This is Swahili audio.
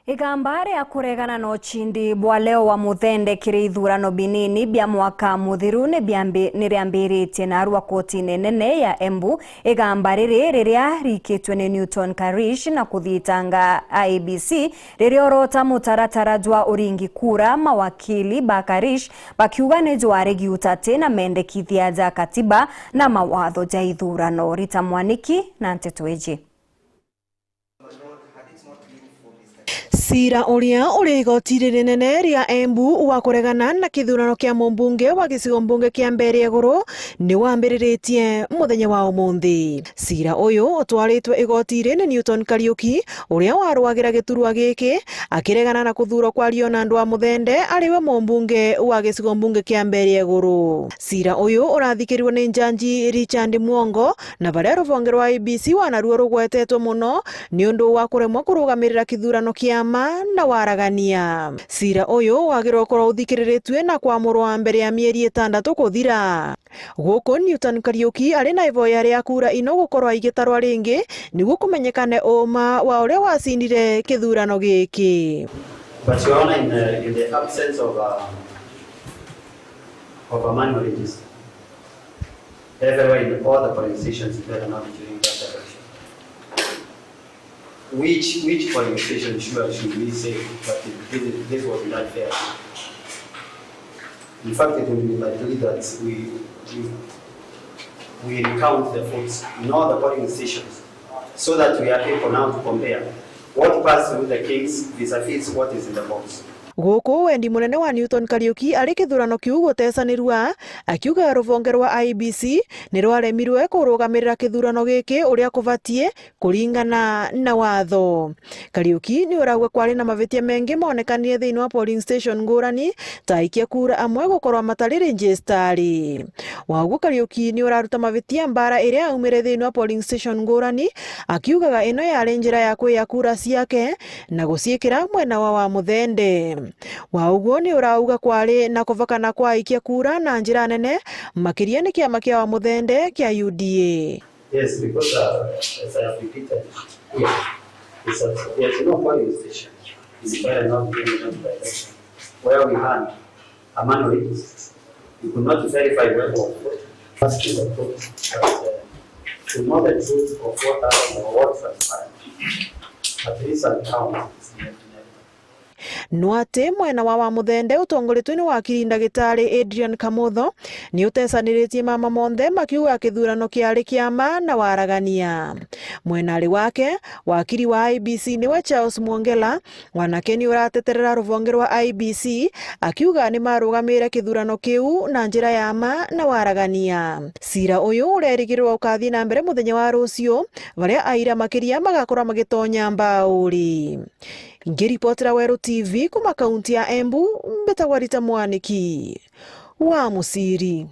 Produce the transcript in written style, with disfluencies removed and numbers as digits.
Igambare ya kuregana na uchindi bwa leo wa muthende kiri ithurano binini bya mwaka muthiru ni riambiritie na arua kotini nene ya Embu. Igamba riri riria rikitwe ni Newton Karish na kuthitanga IEBC ririorota mutaratara jwa uringi kura. Mawakili ba Karish bakiuga ni jwaregi utate na mendekithia ja katiba na mawatho ja ithurano. Rita Mwaniki na Nteto Eji. Cira uria uri igoti rinene ria Embu wa kuregana na kithurano kia mumbunge wa gicigo mbunge kia Mbeere Iguru ni wambiriritie muthenya wa umuthi. Cira uyu utwaritwe igoti ni Newton Kariuki uria warwagira giturwa giki akiregana na kuthurwo kwa Leonard wa Muthende ariwe mumbunge wa gicigo mbunge kia Mbeere Iguru. Cira uyu urathikiriwe ni Njanji Richard Mwongo na baria ruvonge rwa IEBC wanaruo rugwetetwo muno ni undu wa kuremwa kurugamirira kithurano kia na waragania. Cira uyu wagirwo korwo uthikiriritwe na kwamurwa mbere ya mieri 6 kuthira. Guku Newton Kariuki ari na ivoya ria kura ino gukorwo igitarwa ringi niguo kumenyekane uma wa uria wacindire kithurano giki. But you are in the absence of a manual register. Everywhere in all the polling stations there are not during that election. Which polling station should we say that this was not fair? In fact, it will be likely that we count the votes in all the polling stations so that we are able now to compare what passed through the kings vis-a-vis what is in the box. Guku wendi munene wa Newton Kariuki ari kithurano kiu gutesanirwa akiuga ruvonge rwa IEBC ni rwaremirwe kurugamirira kithurano giki uria kuvatie kuringana na watho. Kariuki ni uragwe kwari na mavitia mengi monekanie thiini wa polling station ngurani ta ikia kura amwe gukorwa matari registered. Waguo Kariuki ni uraruta mavitia mbara iria aumire thiini wa polling station ngurani akiugaga ino yari njira ya kuiya kura ciake na guciikira mwena wa Muthende. Wauguo ni urauga kwari na kuvakana kwa ikia kura na njira nene makiria ni kiama kia wa Muthende kia UDA. Yes, because as I have repeated, there's no polling station. It's better not being done by election. Where we had a manual register, you could not verify where was voted. Asking the vote, but to know the truth of what happened or what transpired, at least an count. No ati mwena wa Muthende utongoretwe ni wakiri ndagitari Adrian Kamotho ni utesaniritie mama monthe makiuga kithurano kiari kiama na waragania. Mwenari wake wakiri wa IEBC niwe Charles Mwongela wanake ni urateterera ruvonge rwa IEBC akiuga ni marugamire kithurano kiu na njira ya ma na waragania. Cira uyu urerigirwa ukathi na mbere muthenya wa rucio baria aira makiria magakora magitonya mbauri. Ngiripotera Weru TV kuma kaunti ya Embu, mbetagwa Rita Mwaniki wa Musiri.